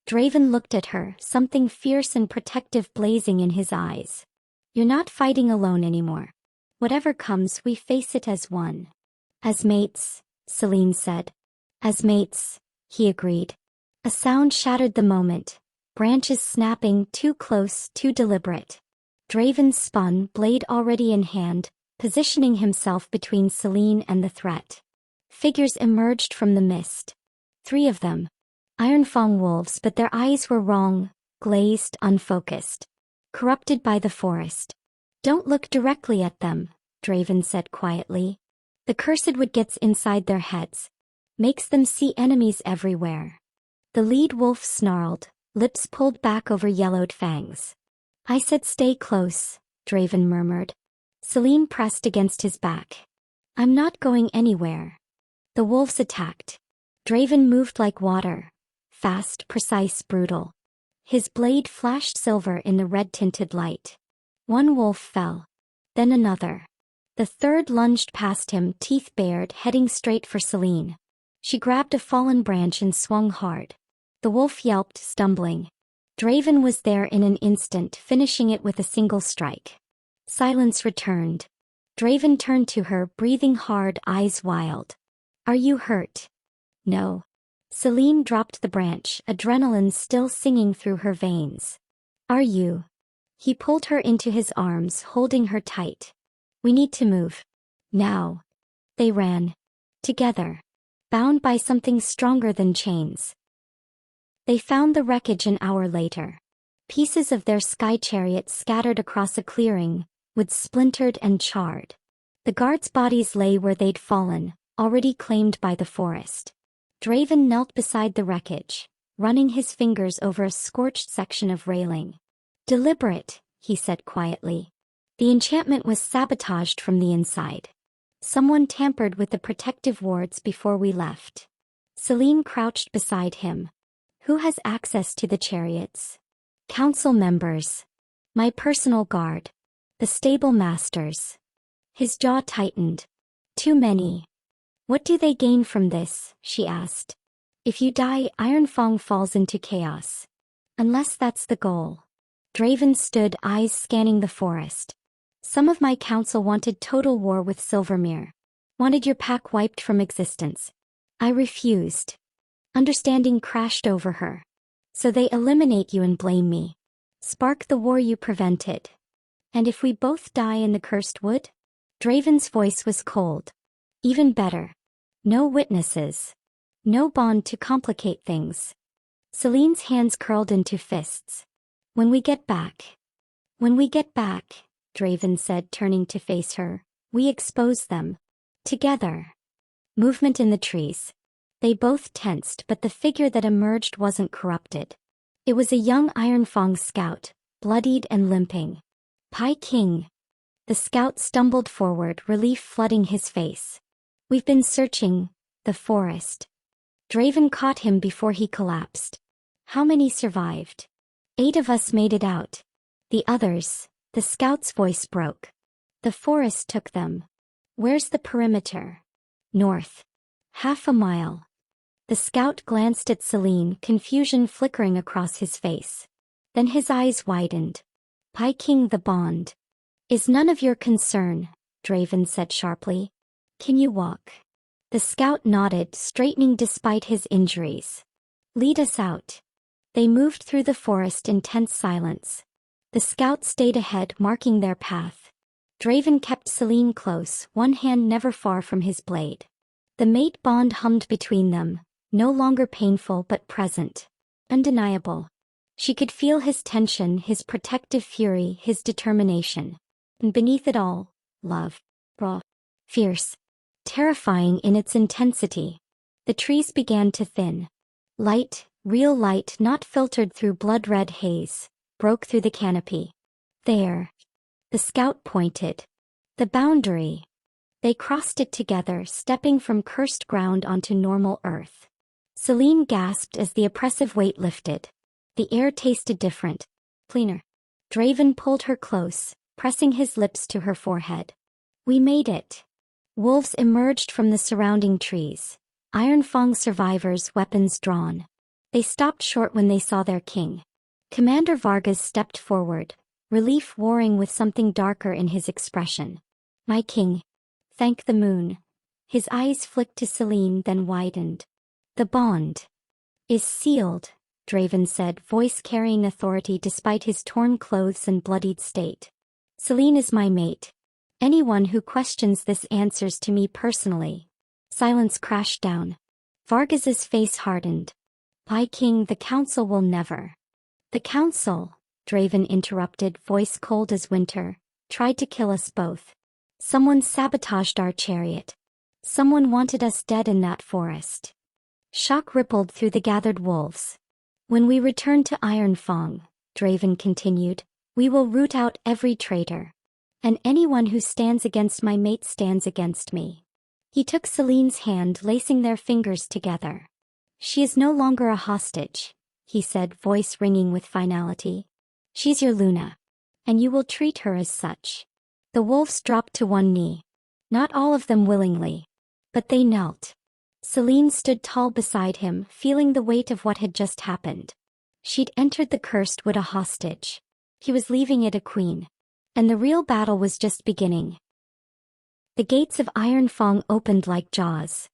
A: Draven looked at her, something fierce and protective blazing in his eyes. "You're not fighting alone anymore. Whatever comes, we face it as one." "As mates," Selene said. "As mates," he agreed. A sound shattered the moment. Branches snapping, too close, too deliberate. Draven spun, blade already in hand, positioning himself between Selene and the threat. Figures emerged from the mist. 3 of them. Ironfang wolves, but their eyes were wrong, glazed, unfocused. Corrupted by the forest. "Don't look directly at them," Draven said quietly. "The cursed wood gets inside their heads. Makes them see enemies everywhere." The lead wolf snarled, lips pulled back over yellowed fangs. "I said stay close," Draven murmured. Selene pressed against his back. "I'm not going anywhere." The wolves attacked. Draven moved like water. Fast, precise, brutal. His blade flashed silver in the red-tinted light. One wolf fell. Then another. The third lunged past him, teeth bared, heading straight for Selene. She grabbed a fallen branch and swung hard. The wolf yelped, stumbling. Draven was there in an instant, finishing it with a single strike. Silence returned. Draven turned to her, breathing hard, eyes wild. "Are you hurt?" "No." Selene dropped the branch, adrenaline still singing through her veins. "Are you?" He pulled her into his arms, holding her tight. "We need to move. Now." They ran. Together. Bound by something stronger than chains. They found the wreckage an hour later. Pieces of their sky chariot scattered across a clearing, wood splintered and charred. The guards' bodies lay where they'd fallen, already claimed by the forest. Draven knelt beside the wreckage, running his fingers over a scorched section of railing. "Deliberate," he said quietly. "The enchantment was sabotaged from the inside. Someone tampered with the protective wards before we left." Selene crouched beside him. "Who has access to the chariots?" "Council members. My personal guard. The stable masters." His jaw tightened. "Too many." "What do they gain from this?" she asked. "If you die, Ironfang falls into chaos. Unless that's the goal." Draven stood, eyes scanning the forest. "Some of my council wanted total war with Silvermere. Wanted your pack wiped from existence. I refused." Understanding crashed over her. "So they eliminate you and blame me. Spark the war you prevented. And if we both die in the cursed wood?" Draven's voice was cold. "Even better. No witnesses. No bond to complicate things." Selene's hands curled into fists. "When we get back." "When we get back," Draven said, turning to face her, "we expose them. Together." Movement in the trees. They both tensed, but the figure that emerged wasn't corrupted. It was a young Ironfang scout, bloodied and limping. "Pai King." The scout stumbled forward, relief flooding his face. "We've been searching the forest." Draven caught him before he collapsed. "How many survived?" "8 of us made it out. The others," the scout's voice broke. "The forest took them." "Where's the perimeter?" "North. Half a mile." The scout glanced at Selene, confusion flickering across his face. Then his eyes widened. "Pai King, the bond is none of your concern," Draven said sharply. "Can you walk?" The scout nodded, straightening despite his injuries. "Lead us out." They moved through the forest in tense silence. The scout stayed ahead, marking their path. Draven kept Selene close, one hand never far from his blade. The mate bond hummed between them, no longer painful but present. Undeniable. She could feel his tension, his protective fury, his determination. And beneath it all, love. Raw. Fierce. Terrifying in its intensity. The trees began to thin. Light, real light not filtered through blood-red haze, broke through the canopy. There. The scout pointed. The boundary. They crossed it together, stepping from cursed ground onto normal earth. Selene gasped as the oppressive weight lifted. The air tasted different. Cleaner. Draven pulled her close, pressing his lips to her forehead. We made it. Wolves emerged from the surrounding trees. Ironfang survivors, weapons drawn. They stopped short when they saw their king. Commander Vargas stepped forward, relief warring with something darker in his expression. My king. Thank the moon. His eyes flicked to Selene, then widened. The bond is sealed, Draven said, voice carrying authority despite his torn clothes and bloodied state. Selene is my mate. Anyone who questions this answers to me personally. Silence crashed down. Vargas's face hardened. My king, the council will never. The council, Draven interrupted, voice cold as winter, tried to kill us both. Someone sabotaged our chariot. Someone wanted us dead in that forest. Shock rippled through the gathered wolves. When we return to Ironfang, Draven continued, we will root out every traitor. And anyone who stands against my mate stands against me. He took Selene's hand, lacing their fingers together. She is no longer a hostage, he said, voice ringing with finality. She's your Luna. And you will treat her as such. The wolves dropped to one knee. Not all of them willingly. But they knelt. Selene stood tall beside him, feeling the weight of what had just happened. She'd entered the cursed wood a hostage. He was leaving it a queen. And the real battle was just beginning. The gates of Ironfang opened like jaws.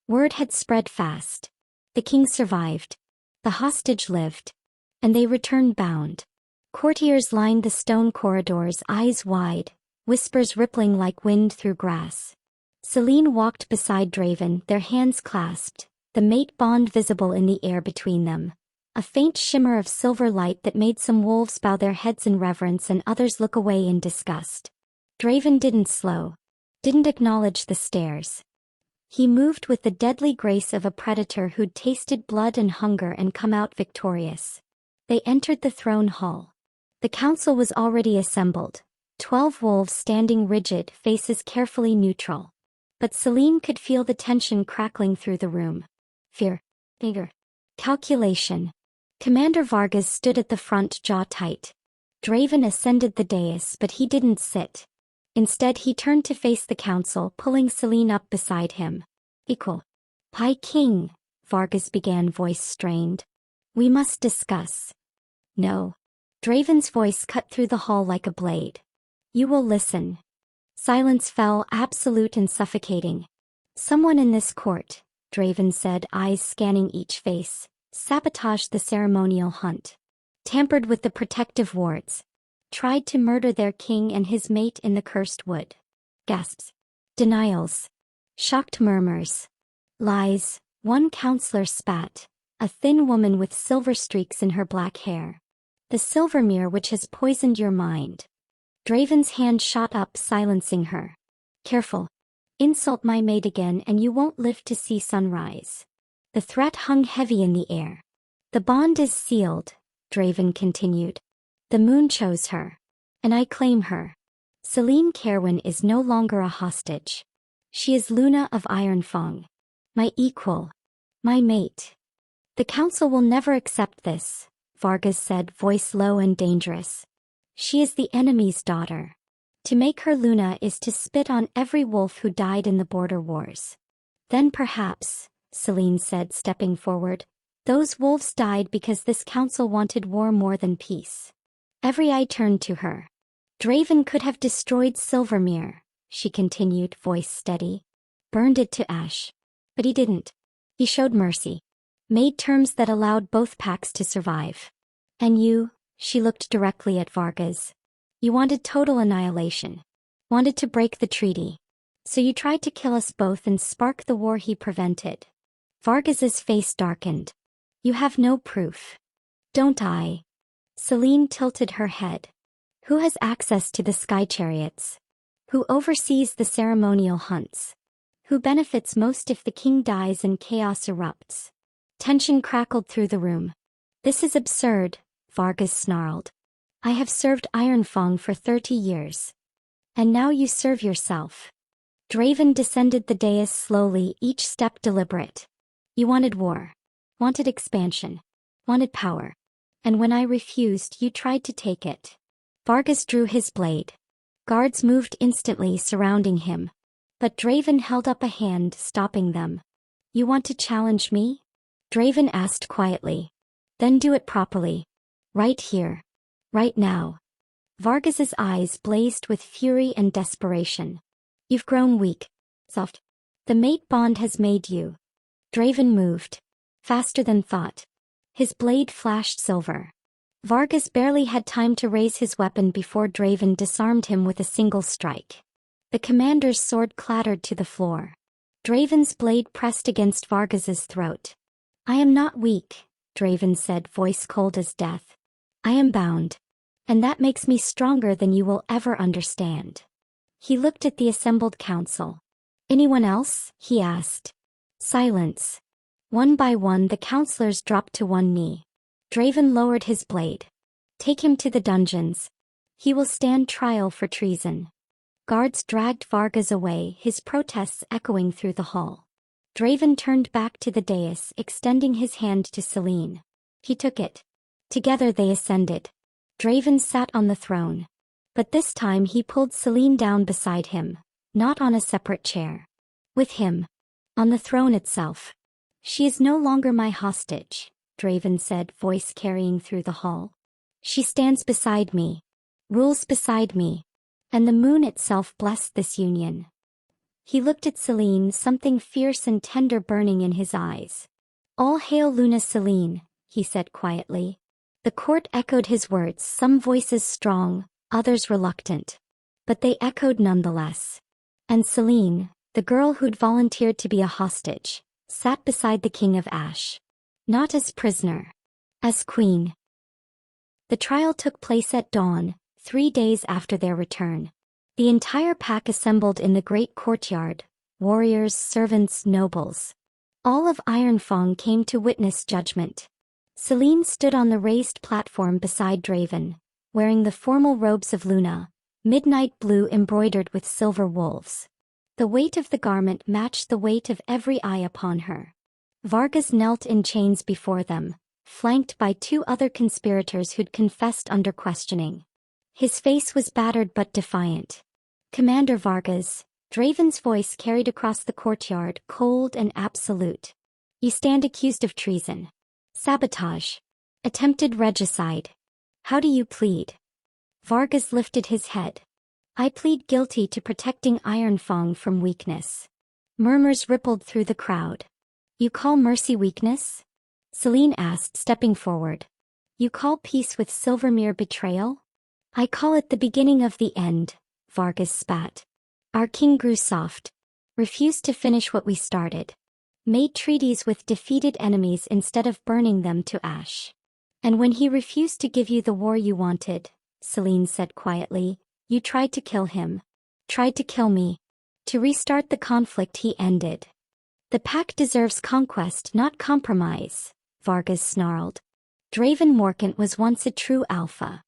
A: Word had spread fast. The king survived. The hostage lived. And they returned bound. Courtiers lined the stone corridors, eyes wide, whispers rippling like wind through grass. Selene walked beside Draven, their hands clasped, the mate bond visible in the air between them. A faint shimmer of silver light that made some wolves bow their heads in reverence and others look away in disgust. Draven didn't slow. Didn't acknowledge the stares. He moved with the deadly grace of a predator who'd tasted blood and hunger and come out victorious. They entered the throne hall. The council was already assembled, 12 wolves standing rigid, faces carefully neutral. But Selene could feel the tension crackling through the room. Fear. Anger. Calculation. Commander Vargas stood at the front, jaw tight. Draven ascended the dais, but he didn't sit. Instead he turned to face the council, pulling Selene up beside him. Equal. High King, Vargas began, voice strained. We must discuss. No. Draven's voice cut through the hall like a blade. You will listen. Silence fell, absolute and suffocating. Someone in this court, Draven said, eyes scanning each face, sabotaged the ceremonial hunt. Tampered with the protective wards. Tried to murder their king and his mate in the cursed wood. Gasps. Denials. Shocked murmurs. Lies. One counselor spat. A thin woman with silver streaks in her black hair. The silver mirror which has poisoned your mind. Draven's hand shot up, silencing her. Careful. Insult my mate again and you won't live to see sunrise. The threat hung heavy in the air. The bond is sealed, Draven continued. The moon chose her. And I claim her. Selene Caerwyn is no longer a hostage. She is Luna of Ironfang. My equal. My mate. The council will never accept this, Vargas said, voice low and dangerous. She is the enemy's daughter. To make her Luna is to spit on every wolf who died in the border wars. Then perhaps, Selene said, stepping forward, those wolves died because this council wanted war more than peace. Every eye turned to her. Draven could have destroyed Silvermere, she continued, voice steady. Burned it to ash. But he didn't. He showed mercy. Made terms that allowed both packs to survive. And you, she looked directly at Vargas. You wanted total annihilation. Wanted to break the treaty. So you tried to kill us both and spark the war he prevented. Vargas's face darkened. You have no proof. Don't I? Selene tilted her head. Who has access to the sky chariots? Who oversees the ceremonial hunts? Who benefits most if the king dies and chaos erupts? Tension crackled through the room. This is absurd, Vargas snarled. I have served Ironfang for 30 years. And now you serve yourself. Draven descended the dais slowly, each step deliberate. You wanted war. Wanted expansion. Wanted power. And when I refused, you tried to take it. Vargas drew his blade. Guards moved instantly, surrounding him. But Draven held up a hand, stopping them. You want to challenge me? Draven asked quietly. Then do it properly. Right here. Right now. Vargas's eyes blazed with fury and desperation. You've grown weak. Soft. The mate bond has made you. Draven moved. Faster than thought. His blade flashed silver. Vargas barely had time to raise his weapon before Draven disarmed him with a single strike. The commander's sword clattered to the floor. Draven's blade pressed against Vargas's throat. I am not weak, Draven said, voice cold as death. I am bound. And that makes me stronger than you will ever understand. He looked at the assembled council. Anyone else? He asked. Silence. One by one the counselors dropped to one knee. Draven lowered his blade. Take him to the dungeons. He will stand trial for treason. Guards dragged Vargas away, his protests echoing through the hall. Draven turned back to the dais, extending his hand to Selene. He took it. Together they ascended. Draven sat on the throne. But this time he pulled Selene down beside him, not on a separate chair. With him. On the throne itself. She is no longer my hostage, Draven said, voice carrying through the hall. She stands beside me. Rules beside me. And the moon itself blessed this union. He looked at Selene, something fierce and tender burning in his eyes. All hail Luna Selene, he said quietly. The court echoed his words, some voices strong, others reluctant. But they echoed nonetheless. And Selene, the girl who'd volunteered to be a hostage, sat beside the King of Ash. Not as prisoner. As queen. The trial took place at dawn, 3 days after their return. The entire pack assembled in the great courtyard, warriors, servants, nobles. All of Ironfang came to witness judgment. Selene stood on the raised platform beside Draven, wearing the formal robes of Luna, midnight blue embroidered with silver wolves. The weight of the garment matched the weight of every eye upon her. Vargas knelt in chains before them, flanked by 2 other conspirators who'd confessed under questioning. His face was battered but defiant. Commander Vargas, Draven's voice carried across the courtyard, cold and absolute. You stand accused of treason. Sabotage. Attempted regicide. How do you plead? Vargas lifted his head. I plead guilty to protecting Ironfang from weakness. Murmurs rippled through the crowd. You call mercy weakness? Selene asked, stepping forward. You call peace with Silvermere betrayal? I call it the beginning of the end, Vargas spat. Our king grew soft. Refused to finish what we started. Made treaties with defeated enemies instead of burning them to ash. And when he refused to give you the war you wanted, Selene said quietly, you tried to kill him. Tried to kill me. To restart the conflict he ended. The pack deserves conquest, not compromise, Vargas snarled. Draven Morcant was once a true alpha.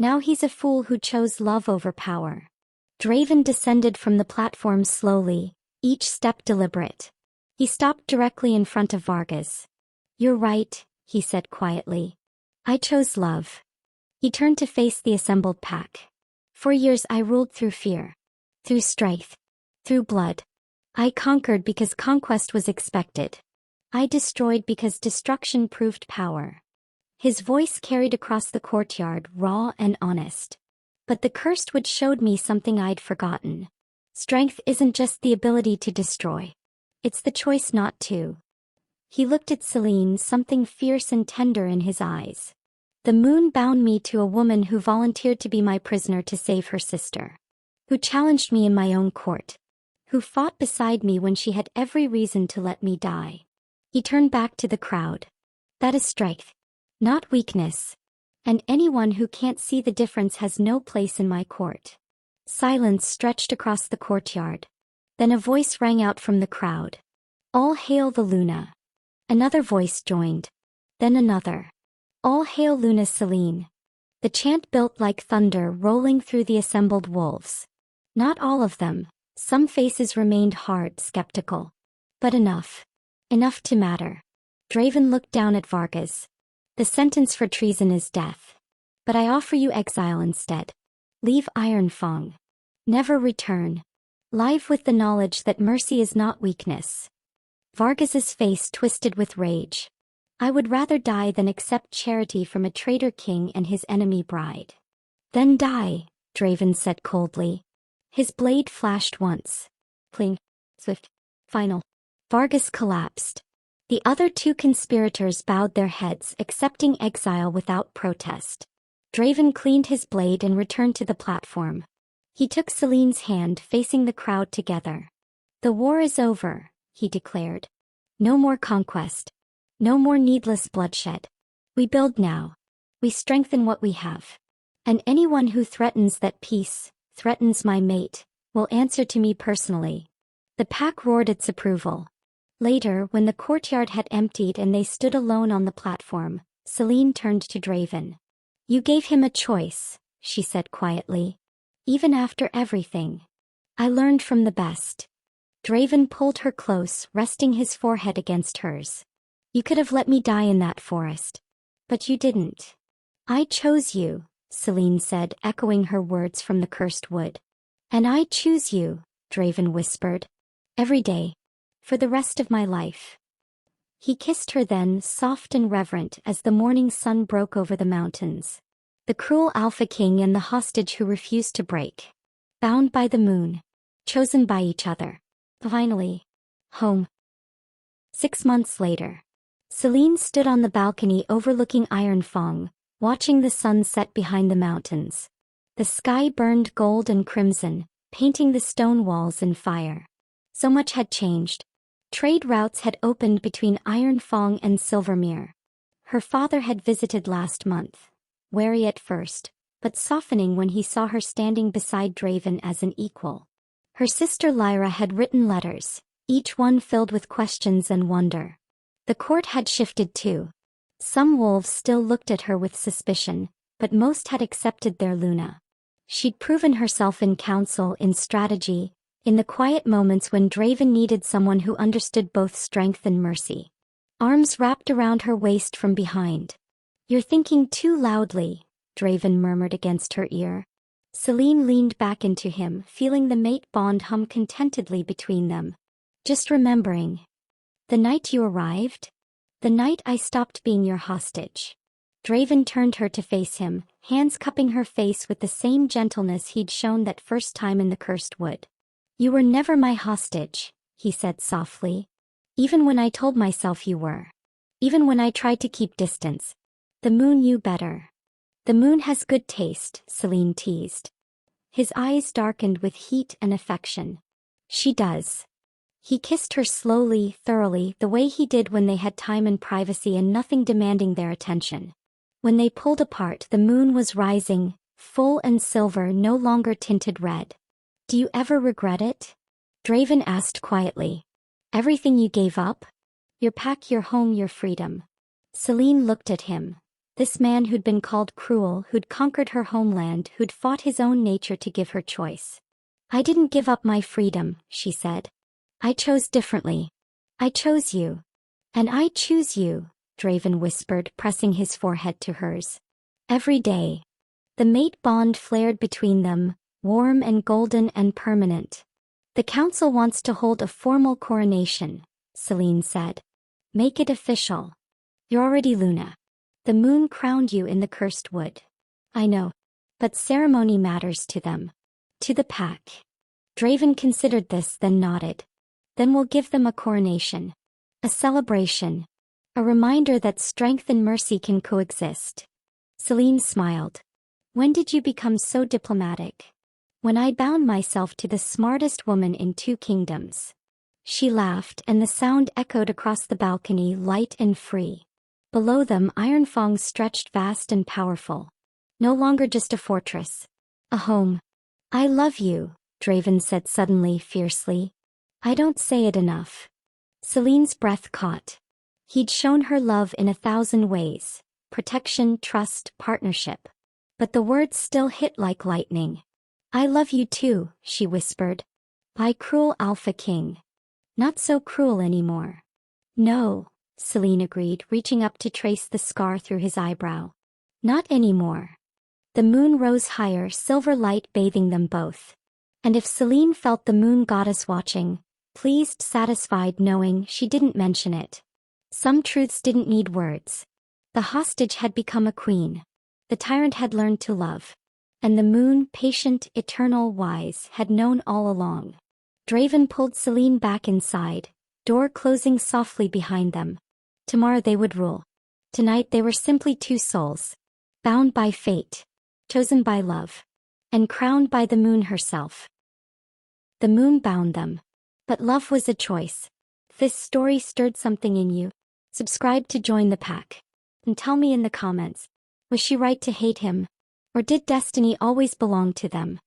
A: Now he's a fool who chose love over power. Draven descended from the platform slowly, each step deliberate. He stopped directly in front of Vargas. You're right, he said quietly. I chose love. He turned to face the assembled pack. For years I ruled through fear. Through strife. Through blood. I conquered because conquest was expected. I destroyed because destruction proved power. His voice carried across the courtyard, raw and honest. But the cursed wood showed me something I'd forgotten. Strength isn't just the ability to destroy. It's the choice not to. He looked at Selene, something fierce and tender in his eyes. The moon bound me to a woman who volunteered to be my prisoner to save her sister. Who challenged me in my own court. Who fought beside me when she had every reason to let me die. He turned back to the crowd. That is strength. Not weakness. And anyone who can't see the difference has no place in my court. Silence stretched across the courtyard. Then a voice rang out from the crowd. All hail the Luna. Another voice joined. Then another. All hail Luna Selene. The chant built like thunder rolling through the assembled wolves. Not all of them. Some faces remained hard, skeptical. But enough. Enough to matter. Draven looked down at Vargas. The sentence for treason is death. But I offer you exile instead. Leave Ironfang. Never return. Live with the knowledge that mercy is not weakness. Vargas's face twisted with rage. I would rather die than accept charity from a traitor king and his enemy bride. Then die, Draven said coldly. His blade flashed once. Pling. Swift. Final. Vargas collapsed. The other two conspirators bowed their heads, accepting exile without protest. Draven cleaned his blade and returned to the platform. He took Selene's hand, facing the crowd together. The war is over, he declared. No more conquest. No more needless bloodshed. We build now. We strengthen what we have. And anyone who threatens that peace, threatens my mate, will answer to me personally. The pack roared its approval. Later, when the courtyard had emptied and they stood alone on the platform, Selene turned to Draven. You gave him a choice, she said quietly. Even after everything. I learned from the best. Draven pulled her close, resting his forehead against hers. You could have let me die in that forest. But you didn't. I chose you, Selene said, echoing her words from the cursed wood. And I choose you, Draven whispered. Every day. For the rest of my life. He kissed her then, soft and reverent, as the morning sun broke over the mountains. The cruel Alpha King and the hostage who refused to break. Bound by the moon. Chosen by each other. Finally. Home. 6 months later. Selene stood on the balcony overlooking Ironfang, watching the sun set behind the mountains. The sky burned gold and crimson, painting the stone walls in fire. So much had changed. Trade routes had opened between Ironfang and Silvermere. Her father had visited last month, wary at first, but softening when he saw her standing beside Draven as an equal. Her sister Lyra had written letters, each one filled with questions and wonder. The court had shifted too. Some wolves still looked at her with suspicion, but most had accepted their Luna. She'd proven herself in council, in strategy, in the quiet moments when Draven needed someone who understood both strength and mercy. Arms wrapped around her waist from behind. You're thinking too loudly, Draven murmured against her ear. Selene leaned back into him, feeling the mate bond hum contentedly between them. Just remembering. The night you arrived? The night I stopped being your hostage. Draven turned her to face him, hands cupping her face with the same gentleness he'd shown that first time in the cursed wood. You were never my hostage, he said softly. Even when I told myself you were. Even when I tried to keep distance. The moon knew better. The moon has good taste, Selene teased. His eyes darkened with heat and affection. She does. He kissed her slowly, thoroughly, the way he did when they had time and privacy and nothing demanding their attention. When they pulled apart, the moon was rising, full and silver, no longer tinted red. Do you ever regret it? Draven asked quietly. Everything you gave up? Your pack, your home, your freedom. Selene looked at him. This man who'd been called cruel, who'd conquered her homeland, who'd fought his own nature to give her choice. I didn't give up my freedom, she said. I chose differently. I chose you. And I choose you, Draven whispered, pressing his forehead to hers. Every day. The mate bond flared between them, warm and golden and permanent. The council wants to hold a formal coronation, Selene said. Make it official. You're already Luna. The moon crowned you in the cursed wood. I know. But ceremony matters to them. To the pack. Draven considered this, then nodded. Then we'll give them a coronation. A celebration. A reminder that strength and mercy can coexist. Selene smiled. When did you become so diplomatic? When I bound myself to the smartest woman in 2 kingdoms. She laughed, and the sound echoed across the balcony, light and free. Below them, Ironfang stretched vast and powerful. No longer just a fortress. A home. I love you, Draven said suddenly, fiercely. I don't say it enough. Selene's breath caught. He'd shown her love in 1,000 ways. Protection, trust, partnership. But the words still hit like lightning. I love you too, she whispered. By cruel Alpha King. Not so cruel anymore. No, Selene agreed, reaching up to trace the scar through his eyebrow. Not anymore. The moon rose higher, silver light bathing them both. And if Selene felt the moon goddess watching, pleased, satisfied knowing she didn't mention it. Some truths didn't need words. The hostage had become a queen. The tyrant had learned to love. And the moon, patient, eternal, wise, had known all along. Draven pulled Selene back inside, door closing softly behind them. Tomorrow they would rule. Tonight they were simply two souls. Bound by fate. Chosen by love. And crowned by the moon herself. The moon bound them. But love was a choice. If this story stirred something in you, subscribe to join the pack. And tell me in the comments, was she right to hate him? Or did destiny always belong to them?